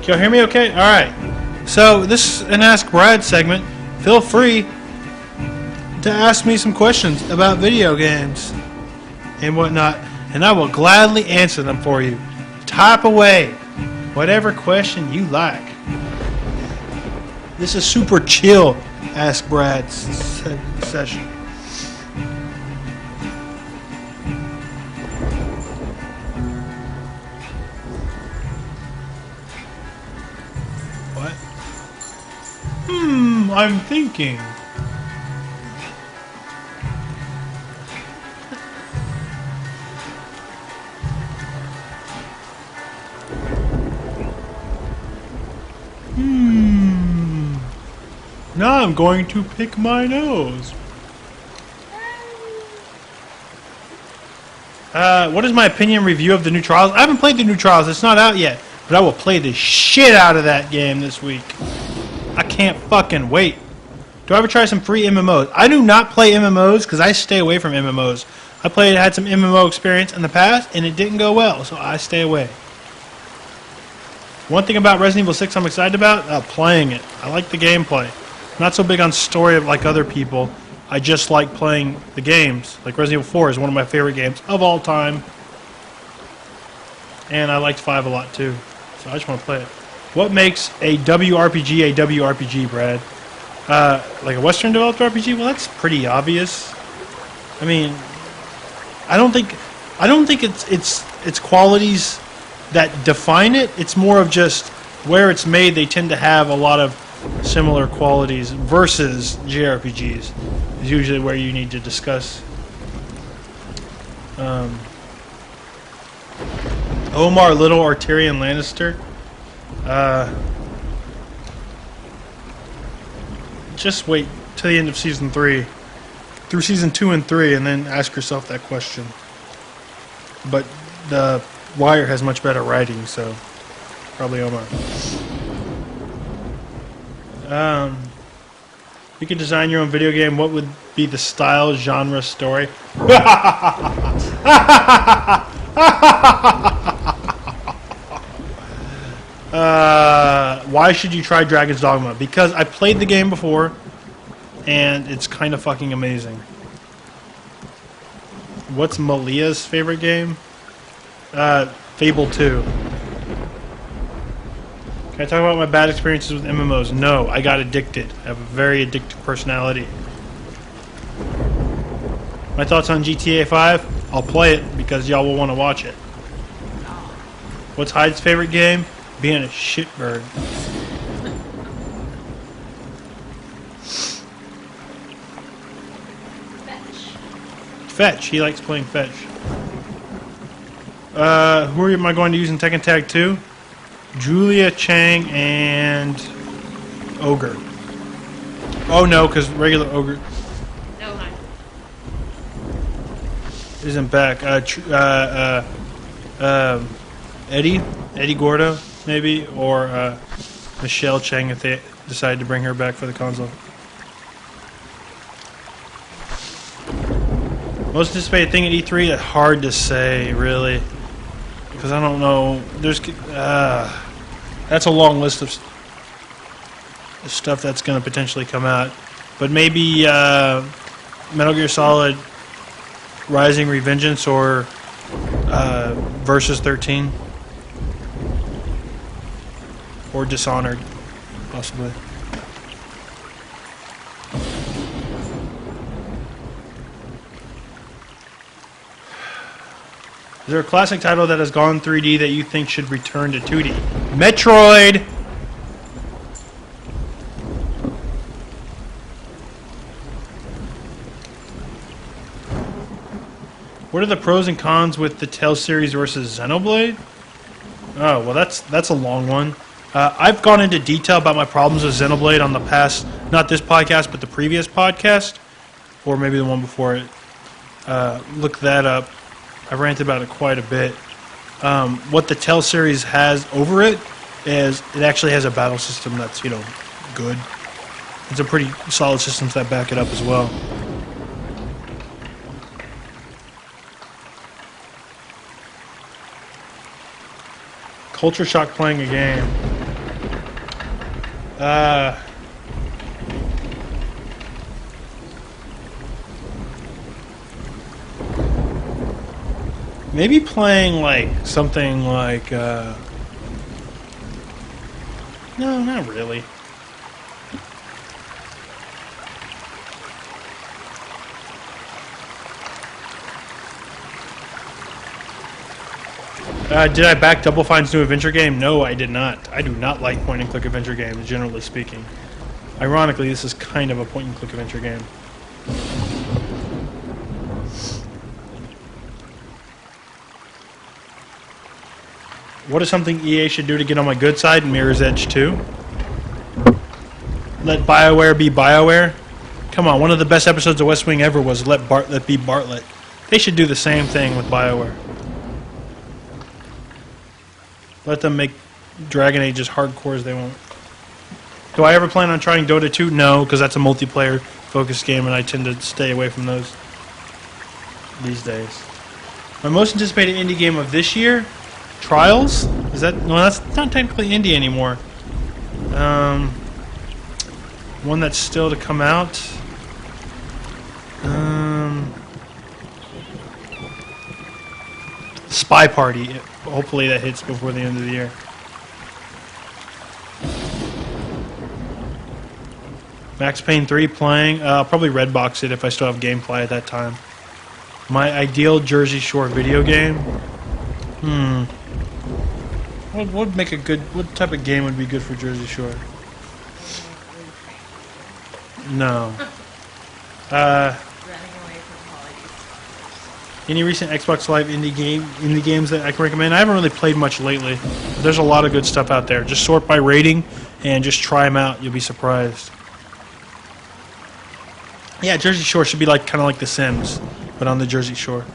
Can y'all hear me okay? Alright. So, this is an Ask Brad segment. Feel free to ask me some questions about video games and whatnot, and I will gladly answer them for you. Type away whatever question you like. This is super chill Ask Brad session. What? I'm thinking. Now I'm going to pick my nose. What is my opinion review of the new Trials? I haven't played the new Trials. It's not out yet. But I will play the shit out of that game this week. I can't fucking wait. Do I ever try some free MMOs? I do not play MMOs because I stay away from MMOs. I had some MMO experience in the past and it didn't go well, so I stay away. One thing about Resident Evil 6 I'm excited about? Playing it. I like the gameplay. Not so big on story like other people. I just like playing the games. Like Resident Evil 4 is one of my favorite games of all time. And I liked 5 a lot too. So I just want to play it. What makes a WRPG, Brad? Like a Western developed RPG? Well, that's pretty obvious. I mean, I don't think it's qualities that define it. It's more of just where it's made. They tend to have a lot of similar qualities versus JRPGs is usually where you need to discuss. Omar Little or Tyrion Lannister? Just wait till the end of Season 3. Through Season 2 and 3 and then ask yourself that question. But the Wire has much better writing, so probably Omar. You could design your own video game. What would be the style, genre, story? Why should you try Dragon's Dogma? Because I played the game before, and it's kind of fucking amazing. What's Malia's favorite game? Fable 2. Can I talk about my bad experiences with MMOs? No, I got addicted. I have a very addictive personality. My thoughts on GTA 5? I'll play it because y'all will want to watch it. What's Hyde's favorite game? Being a shitbird. Fetch. He likes playing Fetch. Who am I going to use in Tekken Tag 2? Julia, Chang, and Ogre. Oh no, because regular Ogre isn't back. Eddie Gordo, maybe, or Michelle Chang if they decide to bring her back for the console. Most anticipated thing at E3? Hard to say, really, because I don't know. There's that's a long list of stuff that's going to potentially come out, but maybe Metal Gear Solid Rising Revengeance or Versus 13 or Dishonored, possibly. Is there a classic title that has gone 3D that you think should return to 2D? Metroid! What are the pros and cons with the Tales series versus Xenoblade? Oh, well that's a long one. I've gone into detail about my problems with Xenoblade on the past, not this podcast, but the previous podcast, or maybe the one before it. Look that up. I've ranted about it quite a bit. What the Tales series has over it is it actually has a battle system that's, good. It's a pretty solid systems that back it up as well. Culture shock playing a game. Uh, maybe playing like something like. No, not really. Did I back Double Fine's new adventure game? No, I did not. I do not like point-and-click adventure games, generally speaking. Ironically, this is kind of a point-and-click adventure game. What is something EA should do to get on my good side? Mirror's Edge 2. Let BioWare be BioWare. Come on, one of the best episodes of West Wing ever was Let Bartlett be Bartlett. They should do the same thing with BioWare. Let them make Dragon Age as hardcore as they want. Do I ever plan on trying Dota 2? No, because that's a multiplayer-focused game, and I tend to stay away from those these days. My most anticipated indie game of this year? Trials? Is that... No, that's not technically indie anymore. One that's still to come out. Spy Party. Hopefully that hits before the end of the year. Max Payne 3 playing. I'll probably Redbox it if I still have Gameplay at that time. My ideal Jersey Shore video game? What would make a good... What type of game would be good for Jersey Shore? No. Any recent Xbox Live indie games that I can recommend? I haven't really played much lately. But there's a lot of good stuff out there. Just sort by rating and just try them out. You'll be surprised. Yeah, Jersey Shore should be like kind of like The Sims, but on the Jersey Shore.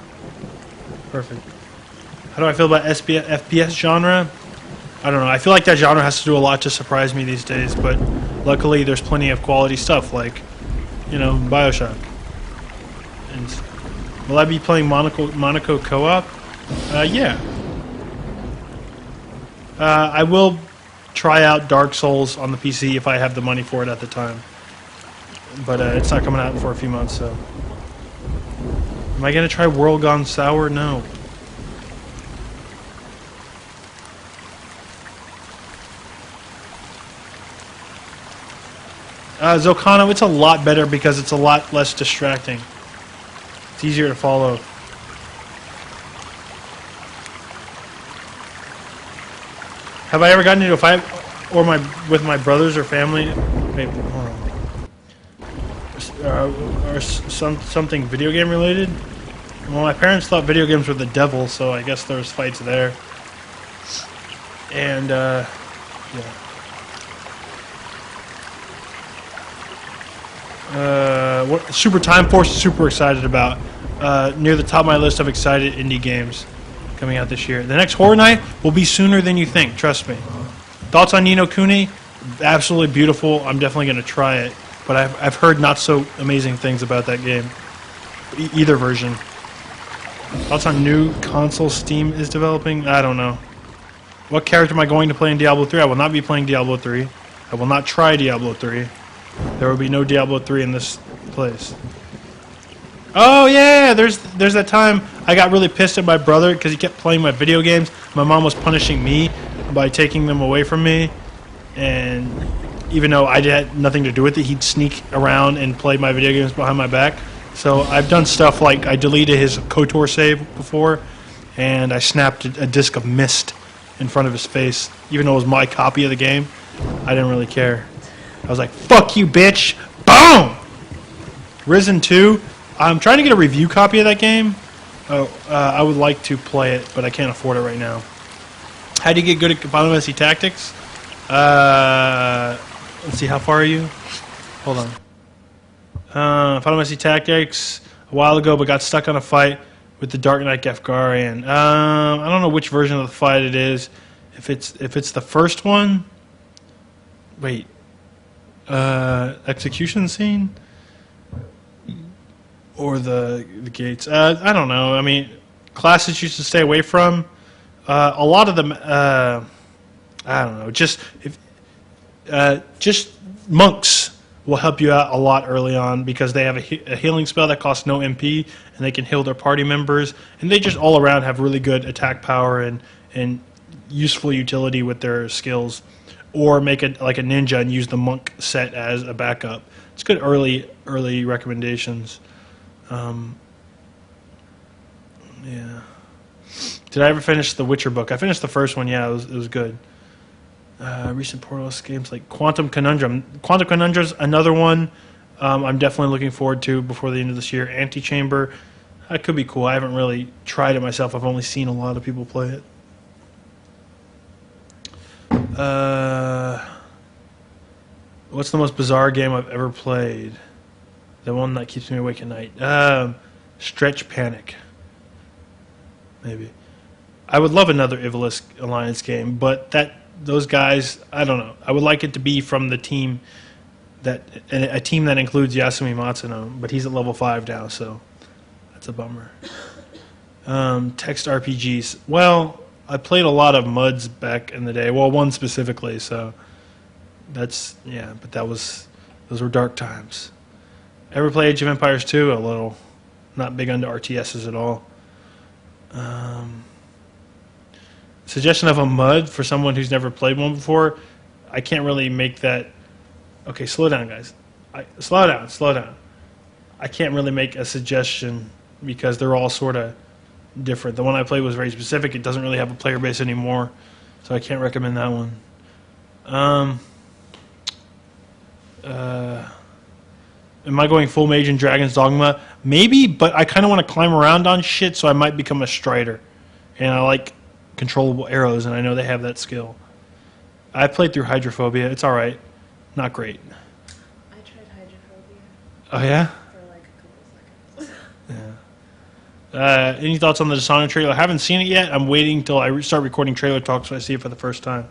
Perfect. How do I feel about FPS genre? I don't know. I feel like that genre has to do a lot to surprise me these days, but luckily there's plenty of quality stuff like, you know, BioShock. And will I be playing Monaco co-op? Yeah. I will try out Dark Souls on the PC if I have the money for it at the time. But it's not coming out for a few months, so. Am I going to try World Gone Sour? No. Zocano, it's a lot better because it's a lot less distracting. It's easier to follow. Have I ever gotten into a fight with my brothers or family? Wait, hold on. Or something video game related? Well, my parents thought video games were the devil, so I guess there was fights there. And, yeah. What Super Time Force is super excited about. Near the top of my list of excited indie games coming out this year. The next Horror Night will be sooner than you think, trust me. Thoughts on Ni no Kuni? Absolutely beautiful. I'm definitely going to try it. But I've heard not so amazing things about that game. Either version. Thoughts on new console Steam is developing? I don't know. What character am I going to play in Diablo 3? I will not be playing Diablo 3. I will not try Diablo 3. There will be no Diablo 3 in this place. Oh yeah, there's that time I got really pissed at my brother because he kept playing my video games. My mom was punishing me by taking them away from me, and even though I had nothing to do with it, he'd sneak around and play my video games behind my back. So I've done stuff like I deleted his KOTOR save before, and I snapped a disc of Myst in front of his face, even though it was my copy of the game. I didn't really care. I was like, fuck you, bitch! Boom! Risen 2. I'm trying to get a review copy of that game. I would like to play it, but I can't afford it right now. How do you get good at Final Fantasy Tactics? Let's see, how far are you? Hold on. Final Fantasy Tactics a while ago, but got stuck on a fight with the Dark Knight Gefgarian. I don't know which version of the fight it is. If it's the first one, wait. Execution scene or the gates. I don't know. I mean, classes you should stay away from. A lot of them. I don't know. Just Just monks will help you out a lot early on because they have a healing spell that costs no MP, and they can heal their party members, and they just all around have really good attack power and useful utility with their skills. Or make it like a ninja and use the monk set as a backup. It's good early recommendations. Yeah. Did I ever finish the Witcher book? I finished the first one. Yeah, it was good. Recent Portals games like Quantum Conundrum. Quantum Conundrum's another one I'm definitely looking forward to before the end of this year. Antichamber. That could be cool. I haven't really tried it myself. I've only seen a lot of people play it. What's the most bizarre game I've ever played? The one that keeps me awake at night. Stretch Panic. Maybe. I would love another Ivalice Alliance game, but those guys, I don't know. I would like it to be from the team a team that includes Yasumi Matsuno, but he's at level 5 now, so that's a bummer. Text RPGs. Well, I played a lot of MUDs back in the day. Well, one specifically, so but those were dark times. Ever play Age of Empires 2? A little. Not big into RTSs at all. Suggestion of a MUD for someone who's never played one before. I can't really make that. Okay, slow down, guys. Slow down. I can't really make a suggestion because they're all sort of different. The one I played was very specific. It doesn't really have a player base anymore, so I can't recommend that one. Am I going full mage in Dragon's Dogma? Maybe, but I kind of want to climb around on shit, so I might become a strider. And I like controllable arrows, and I know they have that skill. I played through Hydrophobia. It's all right. Not great. I tried Hydrophobia. Oh, yeah? For like a couple seconds. Yeah. Any thoughts on the Dishonored trailer? I haven't seen it yet. I'm waiting till I start recording trailer talk so I see it for the first time.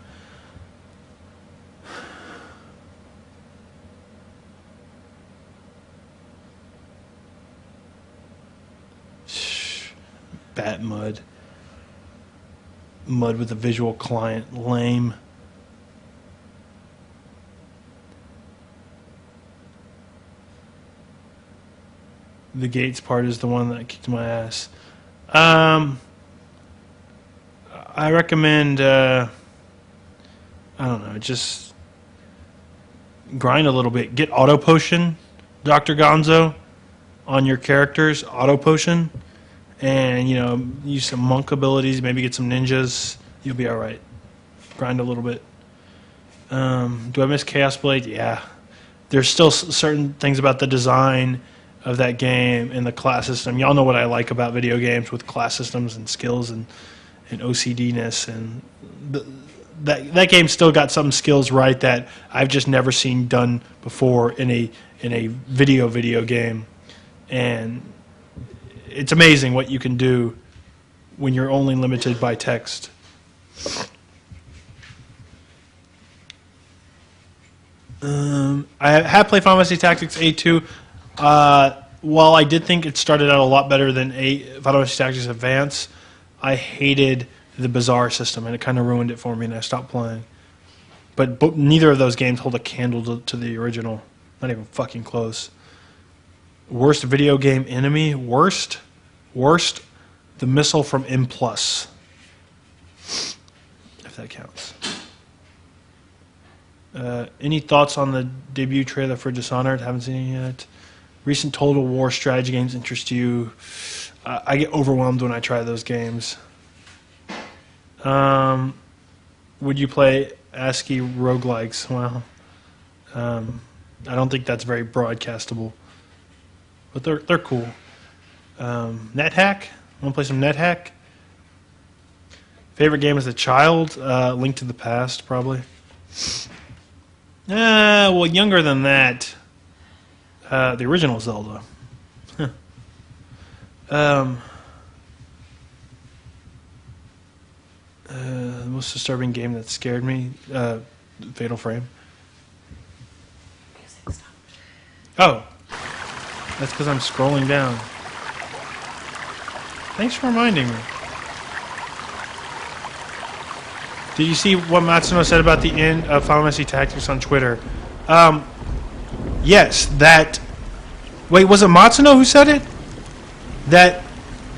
Bat MUD. MUD with a visual client. Lame. The Gates part is the one that kicked my ass. I recommend, I don't know, just grind a little bit. Get Auto Potion, Dr. Gonzo, on your characters. Auto Potion. And, use some monk abilities, maybe get some ninjas. You'll be all right. Grind a little bit. Do I miss Chaos Blade? Yeah. There's still certain things about the design of that game and the class system. Y'all know what I like about video games with class systems and skills and OCD-ness. And that game still got some skills right that I've just never seen done before in a video game. And it's amazing what you can do when you're only limited by text. I have played Final Fantasy Tactics A2. While I did think it started out a lot better than Final Fantasy Tactics Advance, I hated the Bazaar system, and it kind of ruined it for me, and I stopped playing. But neither of those games hold a candle to the original. Not even fucking close. Worst video game enemy? Worst? The missile from M+. If that counts. Any thoughts on the debut trailer for Dishonored? Haven't seen it yet. Recent Total War strategy games interest you? I get overwhelmed when I try those games. Would you play ASCII roguelikes? Well, I don't think that's very broadcastable. But they're cool. NetHack? Want to play some NetHack? Favorite game as a child? Link to the Past, probably. Well, younger than that. The original Zelda. The most disturbing game that scared me? Fatal Frame. Music stopped. Oh. That's because I'm scrolling down. Thanks for reminding me. Did you see what Matsuno said about the end of Final Fantasy Tactics on Twitter? Yes, that... Wait, was it Matsuno who said it? That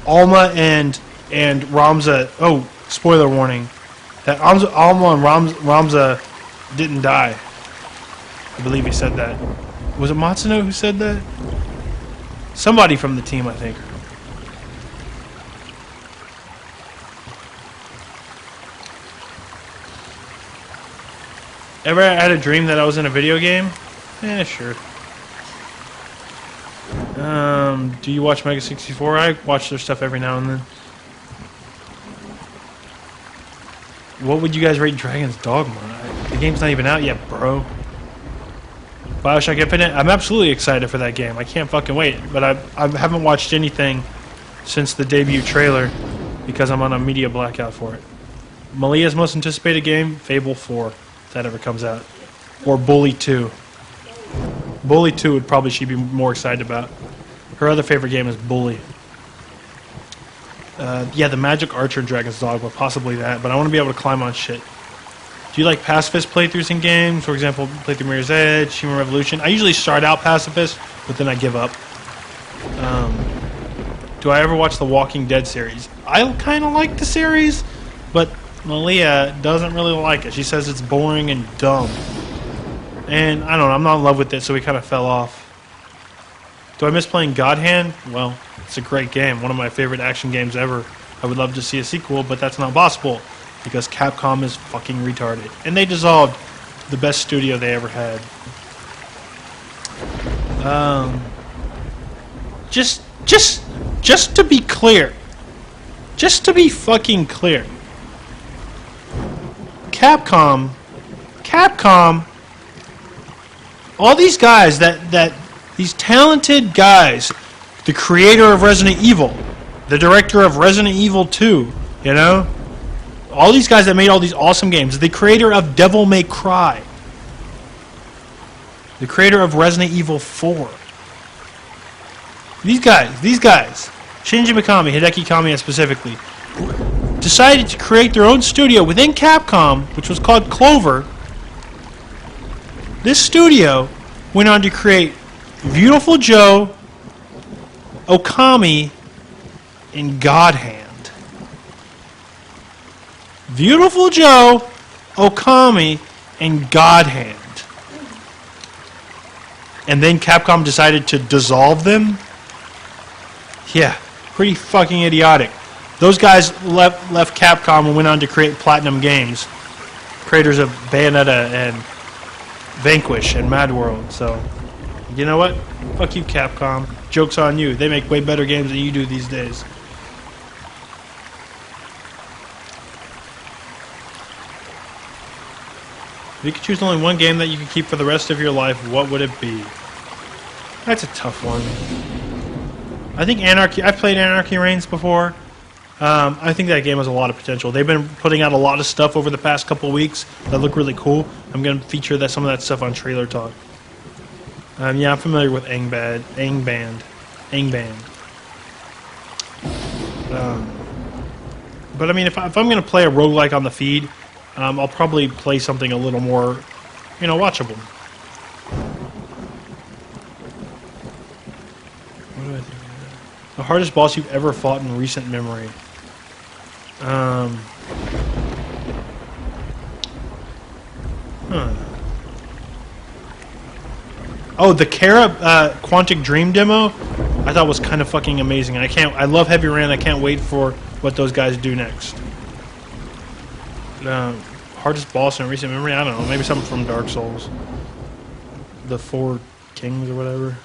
Alma and Ramza... Oh, spoiler warning. That Alma and Ramza didn't die. I believe he said that. Was it Matsuno who said that? Somebody from the team, I think. Ever had a dream that I was in a video game? Sure. Do you watch Mega 64? I watch their stuff every now and then. What would you guys rate Dragon's Dogma? The game's not even out yet, bro. BioShock Infinite? I'm absolutely excited for that game. I can't fucking wait. But I haven't watched anything since the debut trailer because I'm on a media blackout for it. Malia's most anticipated game? Fable 4, if that ever comes out. Or Bully 2. Bully 2 would probably she'd be more excited about. Her other favorite game is Bully. Yeah, the Magic Archer and Dragon's Dogma, possibly that, but I want to be able to climb on shit. Do you like pacifist playthroughs in games? For example, play through Mirror's Edge, Human Revolution. I usually start out pacifist, but then I give up. Do I ever watch the Walking Dead series? I kind of like the series, but Malia doesn't really like it. She says it's boring and dumb. And I don't know, I'm not in love with it, so we kind of fell off. Do I miss playing God Hand? Well, it's a great game, one of my favorite action games ever. I would love to see a sequel, but that's not possible because Capcom is fucking retarded. And they dissolved the best studio they ever had. Just to be clear. Just to be fucking clear. Capcom, all these guys these talented guys, the creator of Resident Evil, the director of Resident Evil 2, you know? All these guys that made all these awesome games, the creator of Devil May Cry, the creator of Resident Evil 4. These guys, Shinji Mikami, Hideki Kamiya specifically, decided to create their own studio within Capcom, which was called Clover. This studio went on to create Beautiful Joe, Okami, and God Hand. Beautiful Joe, Okami, and God Hand. And then Capcom decided to dissolve them? Yeah, pretty fucking idiotic. Those guys left Capcom and went on to create Platinum Games, creators of Bayonetta and Vanquish and Mad World. So, you know what? Fuck you, Capcom. Joke's on you. They make way better games than you do these days. If you could choose only one game that you could keep for the rest of your life, what would it be? That's a tough one. I think Anarchy... I've played Anarchy Reigns before. I think that game has a lot of potential. They've been putting out a lot of stuff over the past couple of weeks that look really cool. I'm going to feature some of that stuff on Trailer Talk. Yeah, I'm familiar with Angband. But I mean, if I'm going to play a roguelike on the feed, I'll probably play something a little more, watchable. What do I think? The hardest boss you've ever fought in recent memory. Oh, the Kara Quantic Dream demo, I thought was kind of fucking amazing. I love Heavy Rain. I can't wait for what those guys do next. Hardest boss in recent memory? I don't know. Maybe something from Dark Souls. The Four Kings or whatever.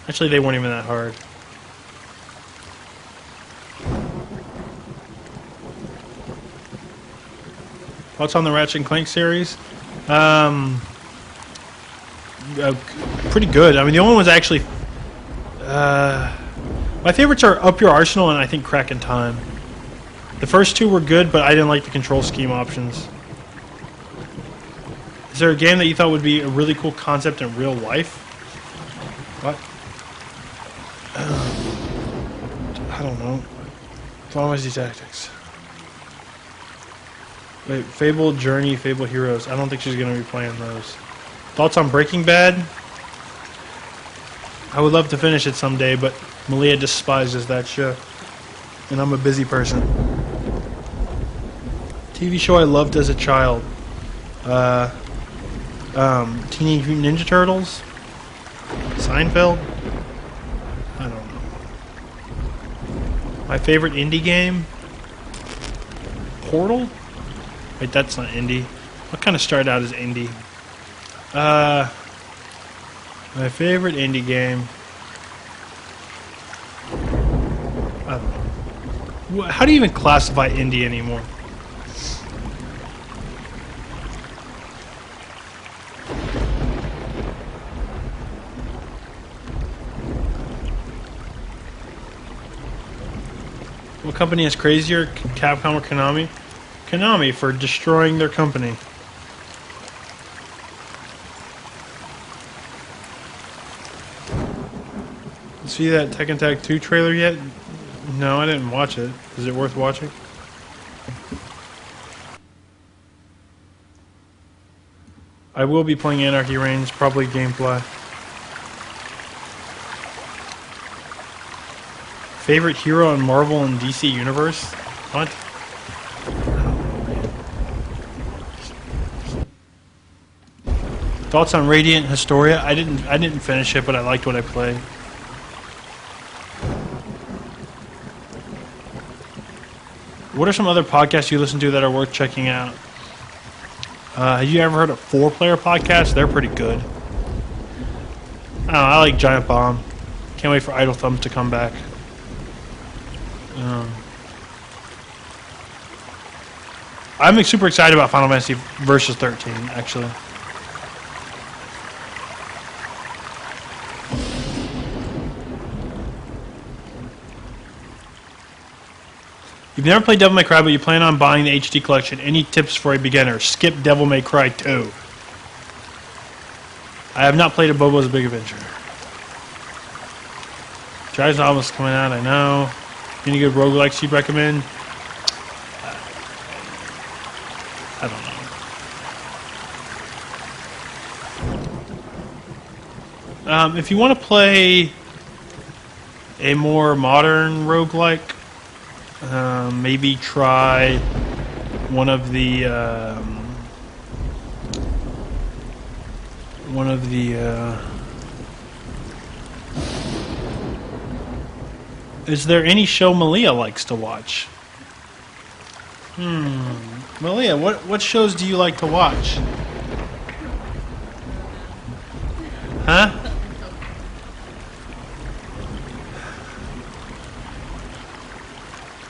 Actually, they weren't even that hard. Thoughts on the Ratchet and Clank series? Pretty good. I mean, the only ones actually... my favorites are Up Your Arsenal and I think Crack in Time. The first two were good, but I didn't like the control scheme options. Is there a game that you thought would be a really cool concept in real life? What? I don't know. Final Fantasy Tactics. Wait, Fable Journey, Fable Heroes. I don't think she's going to be playing those. Thoughts on Breaking Bad? I would love to finish it someday, but Malia despises that show. And I'm a busy person. TV show I loved as a child. Teenage Mutant Ninja Turtles? Seinfeld? I don't know. My favorite indie game? Portal? Wait, that's not indie. What kind of started out as indie? My favorite indie game. I don't know. How do you even classify indie anymore? What company is crazier, Capcom or Konami? Konami for destroying their company. See that Tekken Tag 2 trailer yet? No, I didn't watch it. Is it worth watching? I will be playing Anarchy Reigns, probably Gamefly. Favorite hero in Marvel and DC Universe? What? Thoughts on Radiant Historia? I didn't finish it, but I liked what I played. What are some other podcasts you listen to that are worth checking out? Have you ever heard of 4Player Podcast? They're pretty good. I don't know, I like Giant Bomb. Can't wait for Idle Thumbs to come back. I'm super excited about Final Fantasy Versus 13, actually. You've never played Devil May Cry, but you plan on buying the HD collection. Any tips for a beginner? Skip Devil May Cry 2. I have not played a Bobo's Big Adventure. Dry's Novel's coming out, I know. Any good roguelikes you'd recommend? I don't know. If you want to play a more modern roguelike, maybe try one of the is there any show Malia likes to watch? Malia, what shows do you like to watch? Huh?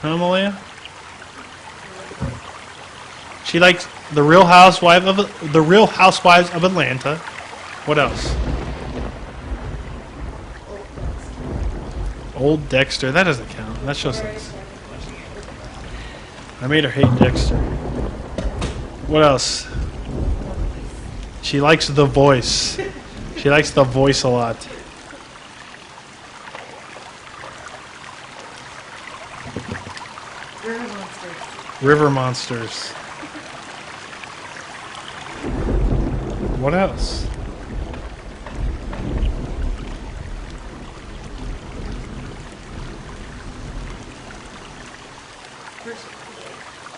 Huh, Malia? She likes The Real Housewives of Atlanta. What else? Old Dexter. That doesn't count. That show sucks. I made her hate Dexter. What else? She likes The Voice. She likes The Voice a lot. River Monsters. What else?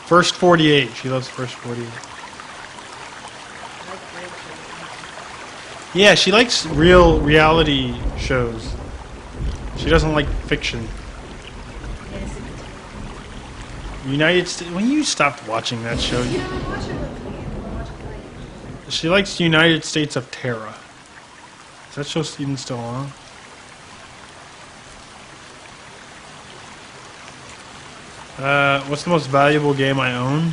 First 48. She loves First 48. Yeah, she likes real reality shows. She doesn't like fiction. United States. When you stopped watching that show, she likes United States of Terra. Is that show even still on? What's the most valuable game I own?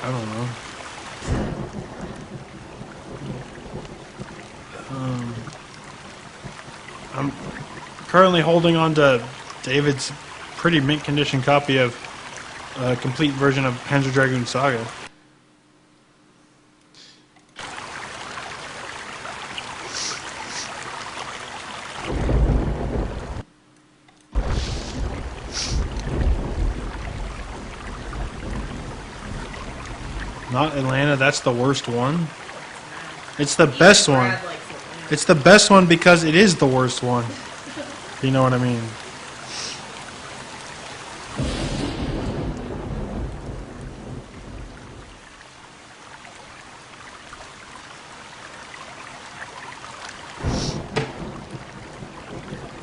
I don't know. I'm currently holding on to David's pretty mint condition copy of a complete version of Panzer Dragoon Saga. Not Atlanta. That's the worst one. It's the Even best one. Brad likes Atlanta. It's the best one because it is the worst one. You know what I mean?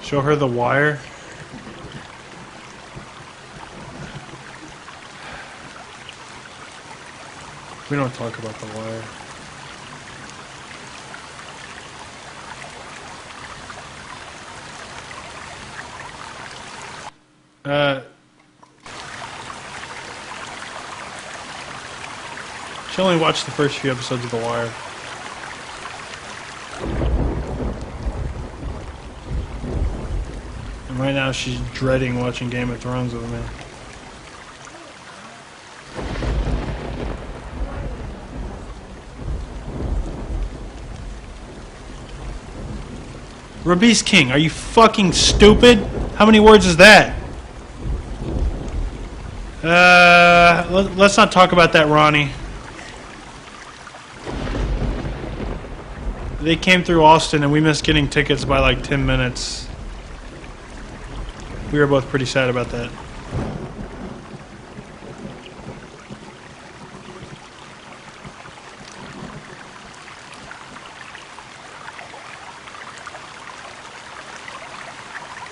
Show her The Wire. We don't talk about The Wire. She only watched the first few episodes of The Wire. And right now she's dreading watching Game of Thrones with me. Rabis King, are you fucking stupid? How many words is that? Let's not talk about that, Ronnie. They came through Austin and we missed getting tickets by like 10 minutes. We were both pretty sad about that.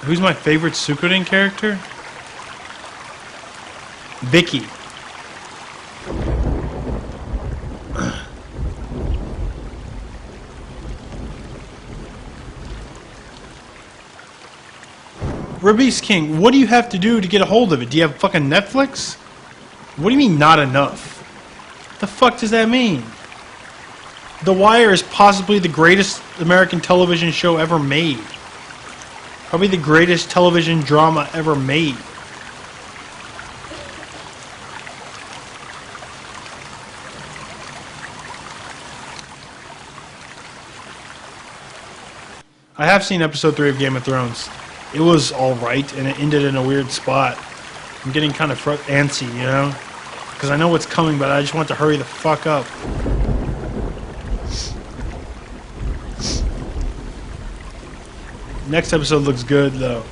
Who's my favorite Suikoden character? Vicky. Rabis King, what do you have to do to get a hold of it? Do you have fucking Netflix? What do you mean not enough? The fuck does that mean? The Wire is possibly the greatest American television show ever made. Probably the greatest television drama ever made. I have seen episode 3 of Game of Thrones. It was alright, and it ended in a weird spot. I'm getting kind of antsy, you know? Because I know what's coming, but I just want to hurry the fuck up. Next episode looks good, though.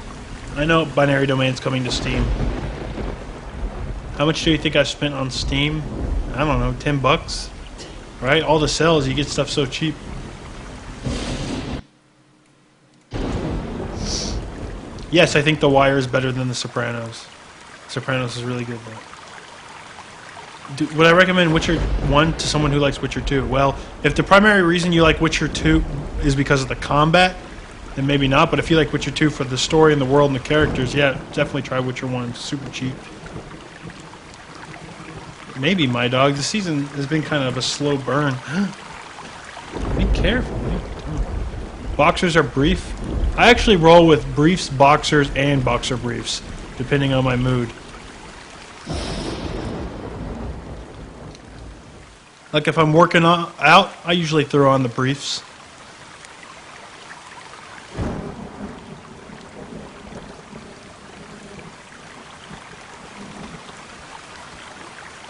I know Binary Domain's coming to Steam. How much do you think I spent on Steam? I don't know, $10? Right? All the sales, you get stuff so cheap. Yes, I think The Wire is better than The Sopranos. Sopranos is really good, though. Would I recommend Witcher 1 to someone who likes Witcher 2? Well, if the primary reason you like Witcher 2 is because of the combat, then maybe not. But if you like Witcher 2 for the story and the world and the characters, yeah, definitely try Witcher 1. It's super cheap. Maybe, my dog. The season has been kind of a slow burn. Be careful. Boxers are brief. I actually roll with briefs, boxers, and boxer briefs, depending on my mood. Like if I'm working out, I usually throw on the briefs.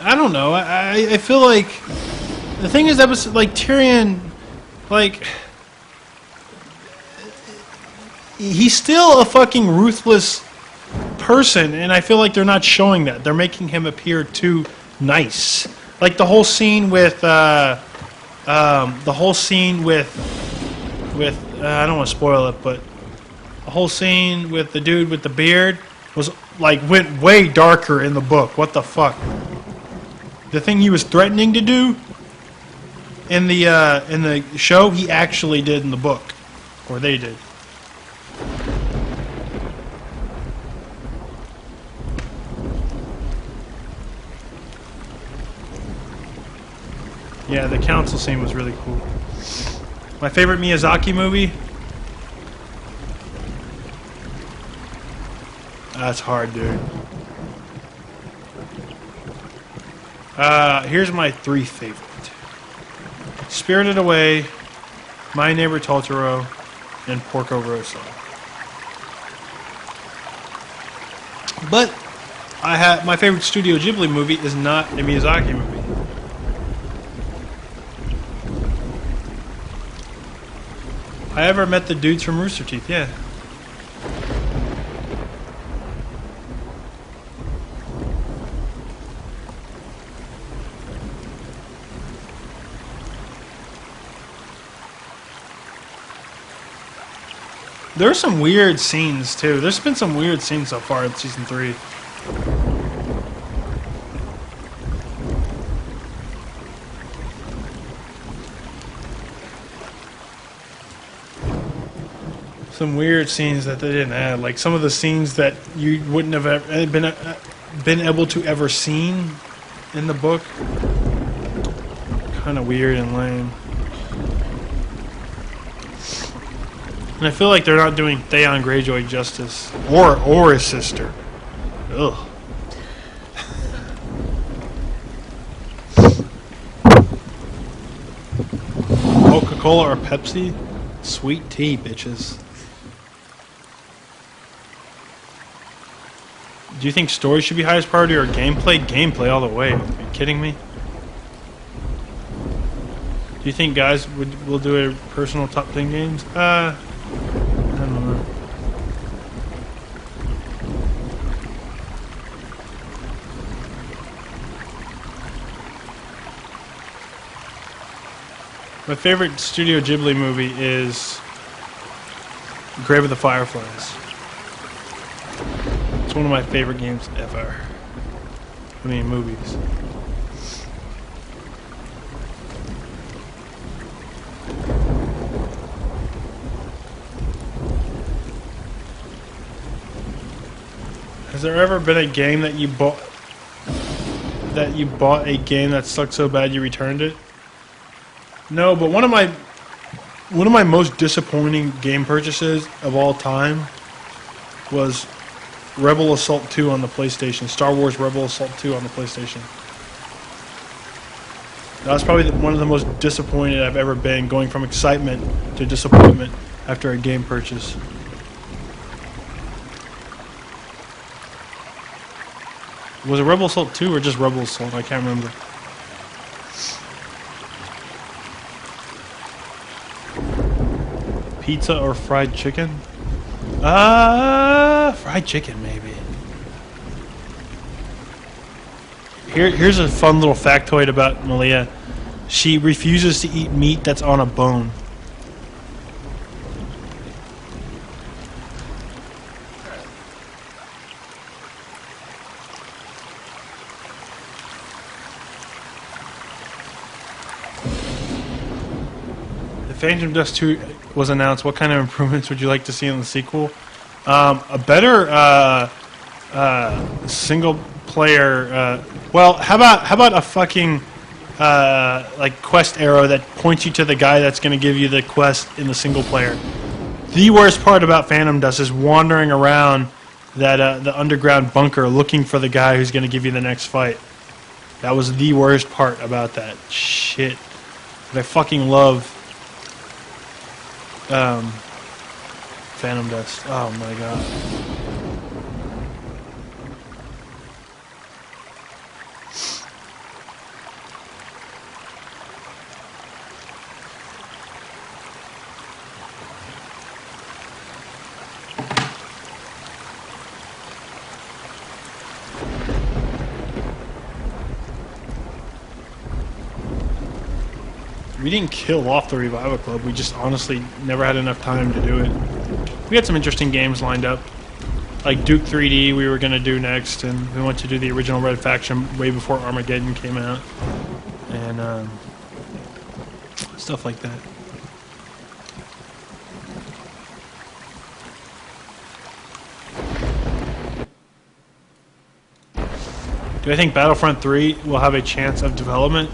I don't know. I feel like the thing is that was like Tyrion, like he's still a fucking ruthless person, and I feel like they're not showing that. They're making him appear too nice. Like the whole scene with I don't want to spoil it, but the whole scene with the dude with the beard was like went way darker in the book. What the fuck? The thing he was threatening to do in the show, he actually did in the book, or they did. Yeah, the council scene was really cool. My favorite Miyazaki movie? That's hard, dude. Here's my 3 favorite. Spirited Away, My Neighbor Totoro, and Porco Rosso. But my favorite Studio Ghibli movie is not a Miyazaki movie. I ever met the dudes from Rooster Teeth, yeah. There are some weird scenes, too. There's been some weird scenes so far in Season 3. Some weird scenes that they didn't add. Like some of the scenes that you wouldn't have been able to ever seen in the book. Kind of weird and lame. And I feel like they're not doing Theon Greyjoy justice. Or his sister. Ugh. Coca-Cola or Pepsi? Sweet tea, bitches. Do you think story should be highest priority or gameplay? Gameplay all the way. Are you kidding me? Do you think guys will do a personal top 10 games? I don't know. My favorite Studio Ghibli movie is Grave of the Fireflies. It's one of my favorite games ever. I mean, movies. Has there ever been a game that you bought a game that sucked so bad you returned it? No, but one of my most disappointing game purchases of all time was Rebel Assault 2 on the PlayStation. Star Wars Rebel Assault 2 on the PlayStation. That was probably one of the most disappointed I've ever been, going from excitement to disappointment after a game purchase. Was it Rebel Assault 2 or just Rebel Assault? I can't remember. Pizza or fried chicken? Fried chicken maybe. Here's a fun little factoid about Malia. She refuses to eat meat that's on a bone. Phantom Dust 2 was announced. What kind of improvements would you like to see in the sequel? A better single player. Well, how about a fucking like quest arrow that points you to the guy that's going to give you the quest in the single player. The worst part about Phantom Dust is wandering around that the underground bunker looking for the guy who's going to give you the next fight. That was the worst part about that shit. But I fucking love Phantom Dust. Oh my god. We didn't kill off the Revival Club. We just honestly never had enough time to do it. We had some interesting games lined up. Like Duke 3D we were going to do next, and we went to do the original Red Faction way before Armageddon came out. And stuff like that. Do I think Battlefront 3 will have a chance of development?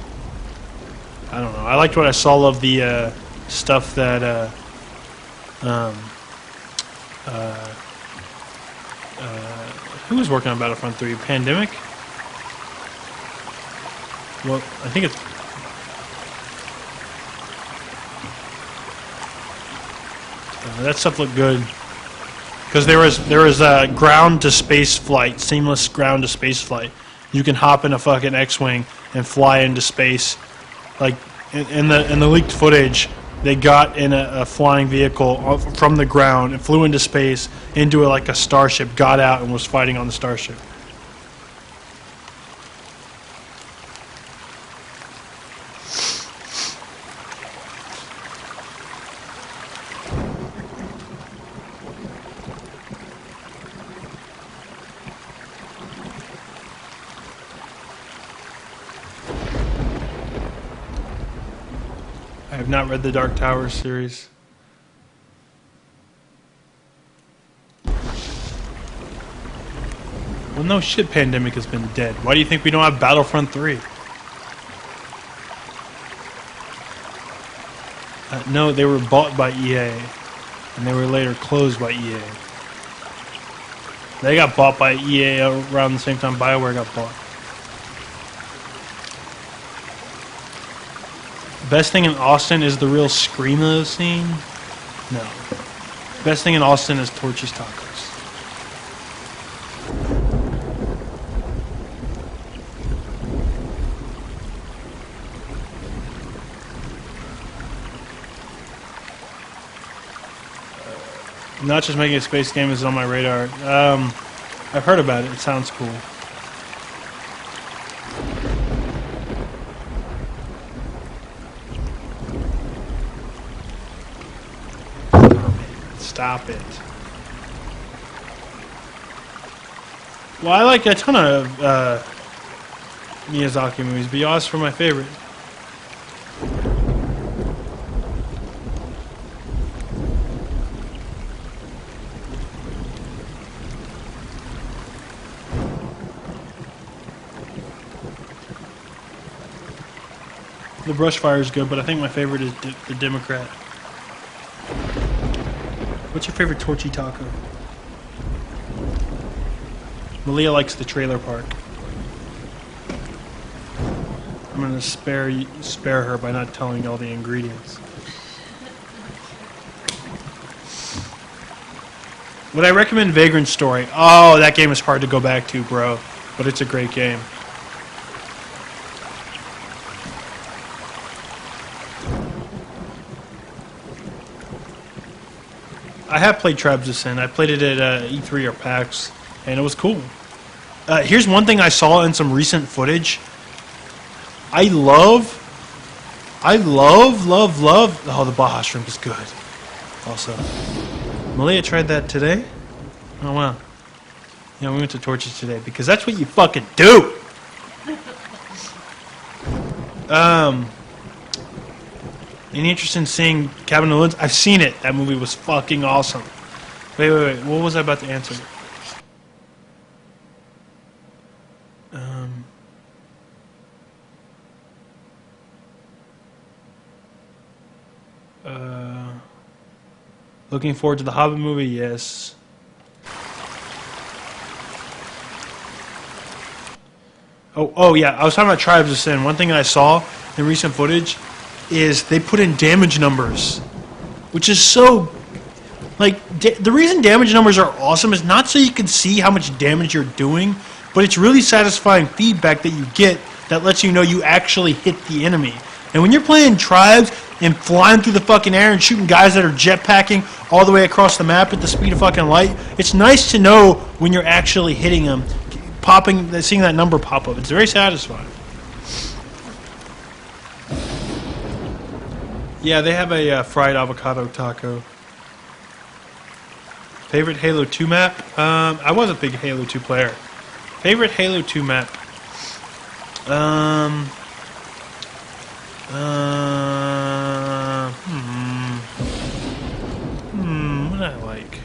I don't know. I liked what I saw of the stuff that who was working on Battlefront 3? Pandemic? Well, I think it's that stuff looked good because there was ground to space flight, seamless ground to space flight. You can hop in a fucking X-wing and fly into space. Like in the leaked footage, they got in a flying vehicle from the ground and flew into space into like a starship, got out, and was fighting on the starship. I have not read the Dark Tower series. Well, no shit, Pandemic has been dead. Why do you think we don't have Battlefront 3? No, they were bought by EA, and they were later closed by EA. They got bought by EA around the same time BioWare got bought. Best thing in Austin is the real Screamo scene? No. Best thing in Austin is Torchy's Tacos. Not just making a space game is on my radar. I've heard about it. It sounds cool. Stop it. Well, I like a ton of Miyazaki movies, but you asked for my favorite. The Brushfire is good, but I think my favorite is the Democrat. What's your favorite Torchy taco? Malia likes the trailer park. I'm gonna spare her by not telling you all the ingredients. Would I recommend Vagrant Story? Oh, that game is hard to go back to, bro. But it's a great game. I have played Tribes of Sin. I played it at E3 or PAX, and it was cool. Here's one thing I saw in some recent footage. I love. Oh, the Baja shrimp is good. Also, Malia tried that today. Oh wow. Yeah, we went to Torches today because that's what you fucking do. Any interest in seeing Cabin in the Woods? I've seen it. That movie was fucking awesome. Wait. What was I about to answer? Looking forward to the Hobbit movie? Yes. Oh yeah. I was talking about Tribes of Sin. One thing I saw in recent footage is they put in damage numbers, which is so, like, the reason damage numbers are awesome is not so you can see how much damage you're doing, but it's really satisfying feedback that you get that lets you know you actually hit the enemy. And when you're playing Tribes and flying through the fucking air and shooting guys that are jetpacking all the way across the map at the speed of fucking light, it's nice to know when you're actually hitting them, seeing that number pop up. It's very satisfying. Yeah, they have a fried avocado taco. Favorite Halo 2 map? I was a big Halo 2 player. Favorite Halo 2 map? What do I like?